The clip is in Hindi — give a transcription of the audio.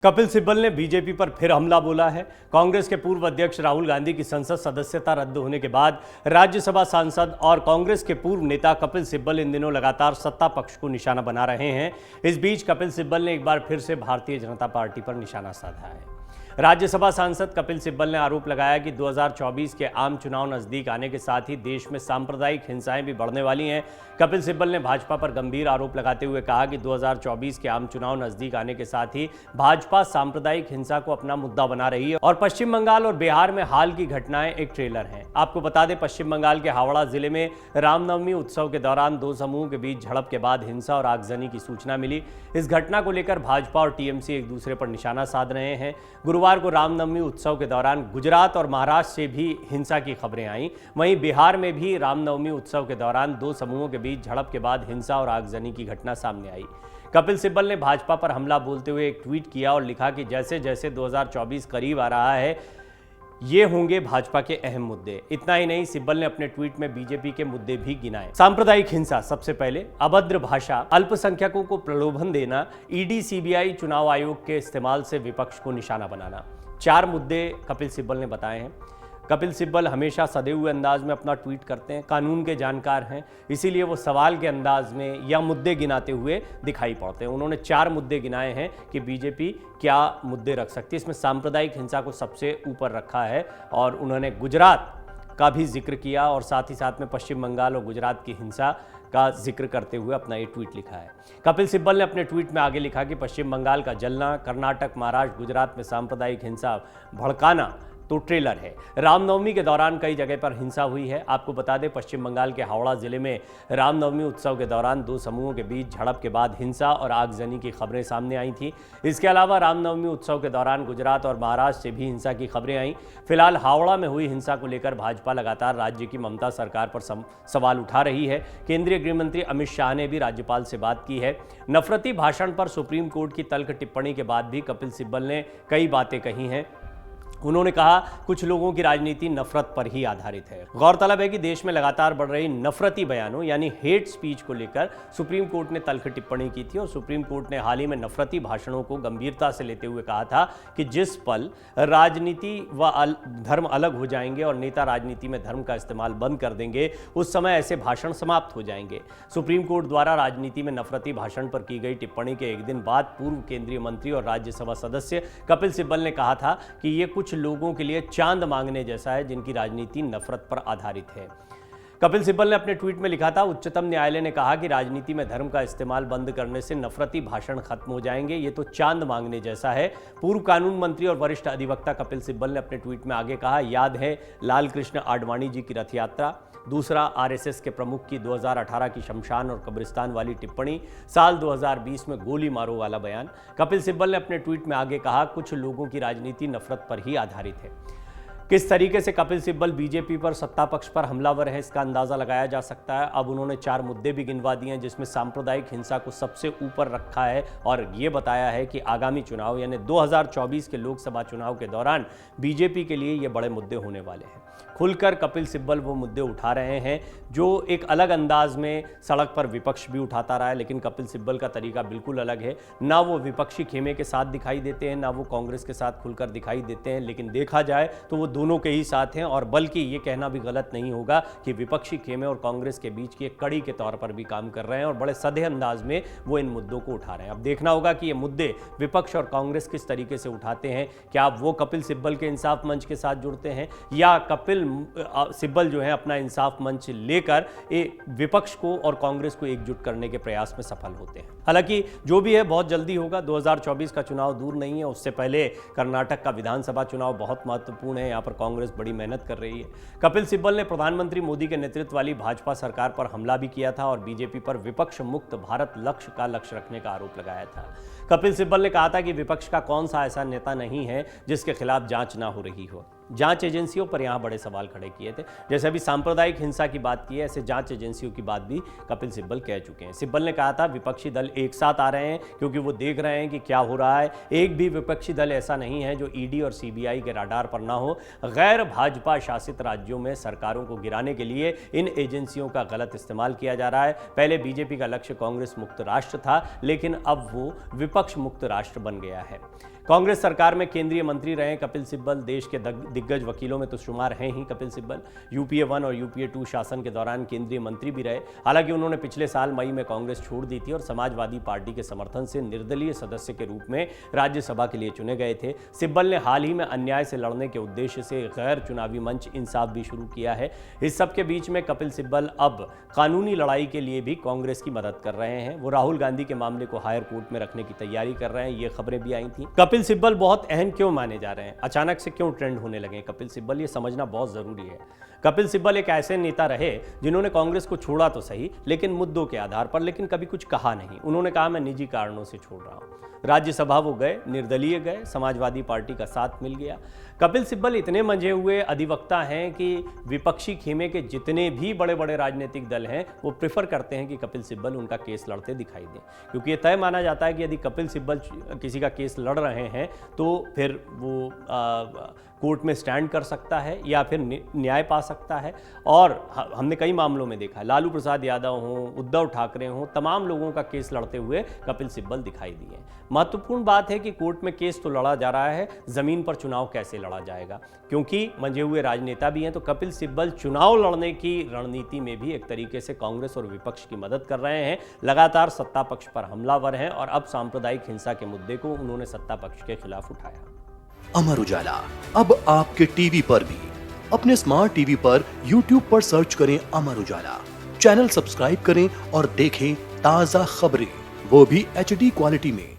कपिल सिब्बल ने बीजेपी पर फिर हमला बोला है। कांग्रेस के पूर्व अध्यक्ष राहुल गांधी की संसद सदस्यता रद्द होने के बाद राज्यसभा सांसद और कांग्रेस के पूर्व नेता कपिल सिब्बल इन दिनों लगातार सत्ता पक्ष को निशाना बना रहे हैं। इस बीच कपिल सिब्बल ने एक बार फिर से भारतीय जनता पार्टी पर निशाना साधा है। राज्यसभा सांसद कपिल सिब्बल ने आरोप लगाया कि 2024 के आम चुनाव नजदीक आने के साथ ही देश में सांप्रदायिक हिंसाएं भी बढ़ने वाली हैं। कपिल सिब्बल ने भाजपा पर गंभीर आरोप लगाते हुए कहा कि 2024 के आम चुनाव नजदीक आने के साथ ही भाजपा सांप्रदायिक हिंसा को अपना मुद्दा बना रही है और पश्चिम बंगाल और बिहार में हाल की घटनाएं एक ट्रेलर हैं। आपको बता दें, पश्चिम बंगाल के हावड़ा जिले में रामनवमी उत्सव के दौरान दो समूहों के बीच झड़प के बाद हिंसा और आगजनी की सूचना मिली। इस घटना को लेकर भाजपा और टीएमसी एक दूसरे पर निशाना साध रहे हैं। गुरुवार को रामनवमी उत्सव के दौरान गुजरात और महाराष्ट्र से भी हिंसा की खबरें आईं। वहीं बिहार में भी रामनवमी उत्सव के दौरान दो समूहों के बीच झड़प के बाद हिंसा और आगजनी की घटना सामने आई। कपिल सिब्बल ने भाजपा पर हमला बोलते हुए एक ट्वीट किया और लिखा कि जैसे जैसे 2024 करीब आ रहा है, ये होंगे भाजपा के अहम मुद्दे। इतना ही नहीं, सिब्बल ने अपने ट्वीट में बीजेपी के मुद्दे भी गिनाए। सांप्रदायिक हिंसा सबसे पहले, अभद्र भाषा, अल्पसंख्यकों को प्रलोभन देना, ईडी सीबीआई चुनाव आयोग के इस्तेमाल से विपक्ष को निशाना बनाना। 4 मुद्दे कपिल सिब्बल ने बताए हैं। कपिल सिब्बल हमेशा सधे हुए अंदाज में अपना ट्वीट करते हैं, कानून के जानकार हैं, इसीलिए वो सवाल के अंदाज में या मुद्दे गिनाते हुए दिखाई पड़ते हैं। उन्होंने 4 मुद्दे गिनाए हैं कि बीजेपी क्या मुद्दे रख सकती है। इसमें सांप्रदायिक हिंसा को सबसे ऊपर रखा है और उन्होंने गुजरात का भी जिक्र किया और साथ ही साथ में पश्चिम बंगाल और गुजरात की हिंसा का जिक्र करते हुए अपना ये ट्वीट लिखा है। कपिल सिब्बल ने अपने ट्वीट में आगे लिखा कि पश्चिम बंगाल का जलना, कर्नाटक, महाराष्ट्र, गुजरात में सांप्रदायिक हिंसा भड़काना तो ट्रेलर है। रामनवमी के दौरान कई जगह पर हिंसा हुई है। आपको बता दें, पश्चिम बंगाल के हावड़ा जिले में रामनवमी उत्सव के दौरान दो समूहों के बीच झड़प के बाद हिंसा और आगजनी की खबरें सामने आई थी। इसके अलावा रामनवमी उत्सव के दौरान गुजरात और महाराष्ट्र से भी हिंसा की खबरें आई। फिलहाल हावड़ा में हुई हिंसा को लेकर भाजपा लगातार राज्य की ममता सरकार पर सवाल उठा रही है। केंद्रीय गृह मंत्री अमित शाह ने भी राज्यपाल से बात की है। नफरती भाषण पर सुप्रीम कोर्ट की तल्ख टिप्पणी के बाद भी कपिल सिब्बल ने कई बातें कही हैं। उन्होंने कहा, कुछ लोगों की राजनीति नफरत पर ही आधारित है। गौरतलब है कि देश में लगातार बढ़ रही नफरती बयानों यानी हेट स्पीच को लेकर सुप्रीम कोर्ट ने तल्ख टिप्पणी की थी और सुप्रीम कोर्ट ने हाल ही में नफरती भाषणों को गंभीरता से लेते हुए कहा था कि जिस पल राजनीति व धर्म अलग हो जाएंगे और नेता राजनीति में धर्म का इस्तेमाल बंद कर देंगे, उस समय ऐसे भाषण समाप्त हो जाएंगे। सुप्रीम कोर्ट द्वारा राजनीति में नफरती भाषण पर की गई टिप्पणी के एक दिन बाद पूर्व केंद्रीय मंत्री और राज्यसभा सदस्य कपिल सिब्बल ने कहा था कि ये कुछ लोगों के लिए चांद मांगने जैसा है जिनकी राजनीति नफरत पर आधारित है। कपिल सिब्बल ने अपने ट्वीट में लिखा था, उच्चतम न्यायालय ने कहा कि राजनीति में धर्म का इस्तेमाल बंद करने से नफरती भाषण खत्म हो जाएंगे, ये तो चांद मांगने जैसा है। पूर्व कानून मंत्री और वरिष्ठ अधिवक्ता कपिल सिब्बल ने अपने ट्वीट में आगे कहा, याद है लाल कृष्ण आडवाणी जी की रथ यात्रा, दूसरा आरएसएस के प्रमुख की 2018 की शमशान और कब्रिस्तान वाली टिप्पणी, साल 2020 में गोली मारो वाला बयान। कपिल सिब्बल ने अपने ट्वीट में आगे कहा, कुछ लोगों की राजनीति नफरत पर ही आधारित है। किस तरीके से कपिल सिब्बल बीजेपी पर सत्ता पक्ष पर हमलावर है, इसका अंदाजा लगाया जा सकता है। अब उन्होंने 4 मुद्दे भी गिनवा दिए हैं जिसमें सांप्रदायिक हिंसा को सबसे ऊपर रखा है और ये बताया है कि आगामी चुनाव यानी 2024 के लोकसभा चुनाव के दौरान बीजेपी के लिए ये बड़े मुद्दे होने वाले हैं। खुलकर कपिल सिब्बल वो मुद्दे उठा रहे हैं जो एक अलग अंदाज में सड़क पर विपक्ष भी उठाता रहा है, लेकिन कपिल सिब्बल का तरीका बिल्कुल अलग है। ना वो विपक्षी खेमे के साथ दिखाई देते हैं, ना वो कांग्रेस के साथ खुलकर दिखाई देते हैं, लेकिन देखा जाए तो वो दोनों के ही साथ हैं और बल्कि ये कहना भी गलत नहीं होगा कि विपक्षी खेमे और कांग्रेस के बीच की एक कड़ी के तौर पर भी काम कर रहे हैं और बड़े सधे अंदाज में वो इन मुद्दों को उठा रहे हैं। अब देखना होगा कि ये मुद्दे विपक्ष और कांग्रेस किस तरीके से उठाते हैं। क्या वो कपिल सिब्बल के इंसाफ मंच के साथ जुड़ते हैं या कपिल सिब्बल जो है अपना इंसाफ मंच लेकर विपक्ष को और कांग्रेस को एकजुट करने के प्रयास में सफल होते हैं। हालांकि जो भी है बहुत जल्दी होगा। 2024 का चुनाव दूर नहीं है, उससे पहले कर्नाटक का विधानसभा चुनाव बहुत महत्वपूर्ण है। यहाँ पर कांग्रेस बड़ी मेहनत कर रही है। कपिल सिब्बल ने प्रधानमंत्री मोदी के नेतृत्व वाली भाजपा सरकार पर हमला भी किया था और बीजेपी पर विपक्ष मुक्त भारत लक्ष्य रखने का आरोप लगाया था। कपिल सिब्बल ने कहा था कि विपक्ष का कौन सा ऐसा नेता नहीं है जिसके खिलाफ जांच ना हो रही हो। जांच एजेंसियों पर यहां बड़े सवाल खड़े किए थे। जैसे अभी सांप्रदायिक हिंसा की बात की है, ऐसे जांच एजेंसियों की बात भी कपिल सिब्बल कह चुके हैं। सिब्बल ने कहा था विपक्षी दल एक साथ आ रहे हैं क्योंकि वो देख रहे हैं कि क्या हो रहा है। एक भी विपक्षी दल ऐसा नहीं है जो ईडी और सीबीआई के राडार पर ना हो। गैर भाजपा शासित राज्यों में सरकारों को गिराने के लिए इन एजेंसियों का गलत इस्तेमाल किया जा रहा है। पहले बीजेपी का लक्ष्य कांग्रेस मुक्त राष्ट्र था, लेकिन अब वो विपक्ष मुक्त राष्ट्र बन गया है। कांग्रेस सरकार में केंद्रीय मंत्री रहे कपिल सिब्बल। देश के दिग्गज वकीलों में तो शुमार हैं ही कपिल सिब्बल। यूपीए 1 और यूपीए 2 शासन के दौरान केंद्रीय मंत्री भी रहे। हालांकि उन्होंने पिछले साल मई में कांग्रेस छोड़ दी थी और समाजवादी पार्टी के समर्थन से निर्दलीय सदस्य के रूप में राज्यसभा के लिए चुने गए थे। सिब्बल ने हाल ही में अन्याय से लड़ने के उद्देश्य से गैर चुनावी मंच इंसाफ भी शुरू किया है। इस सबके बीच में कपिल सिब्बल अब कानूनी लड़ाई के लिए भी कांग्रेस की मदद कर रहे हैं। वो राहुल गांधी के मामले को हायर कोर्ट में रखने की तैयारी कर रहे हैं। ये खबरें भी आई थी। कपिल सिब्बल बहुत अहम क्यों माने जा रहे हैं, अचानक से क्यों ट्रेंड होने लगे कपिल सिब्बल, ये समझना बहुत जरूरी है। कपिल सिब्बल एक ऐसे नेता रहे जिन्होंने कांग्रेस को छोड़ा तो सही, लेकिन मुद्दों के आधार पर, लेकिन कभी कुछ कहा नहीं। उन्होंने कहा मैं निजी कारणों से छोड़ रहा हूं। राज्यसभा वो गए, निर्दलीय गए, समाजवादी पार्टी का साथ मिल गया। कपिल सिब्बल इतने मंझे हुए अधिवक्ता हैं कि विपक्षी खेमे के जितने भी बड़े बड़े राजनीतिक दल हैं वो प्रेफर करते हैं कि कपिल सिब्बल उनका केस लड़ते दिखाई दें, क्योंकि ये तय माना जाता है कि यदि कपिल सिब्बल किसी का केस लड़ रहे हैं तो फिर वो कोर्ट में स्टैंड कर सकता है या फिर न्याय पा सकता है। और हमने कई मामलों में देखा, लालू प्रसाद यादव हों, उद्धव ठाकरे हों, तमाम लोगों का केस लड़ते हुए कपिल सिब्बल दिखाई दिए। महत्वपूर्ण बात है कि कोर्ट में केस तो लड़ा जा रहा है, जमीन पर चुनाव कैसे लड़ा जाएगा, क्योंकि मंझे हुए राजनेता भी हैं। तो कपिल सिब्बल चुनाव लड़ने की रणनीति में भी एक तरीके से कांग्रेस और विपक्ष की मदद कर रहे हैं। लगातार सत्ता पक्ष पर हमलावर हैं और अब सांप्रदायिक हिंसा के मुद्दे को उन्होंने सत्ता पक्ष के खिलाफ उठाया। अमर उजाला अब आपके टीवी पर भी। अपने स्मार्ट टीवी पर YouTube पर सर्च करें अमर उजाला, चैनल सब्सक्राइब करें और देखें ताजा खबरें, वो भी HD क्वालिटी में।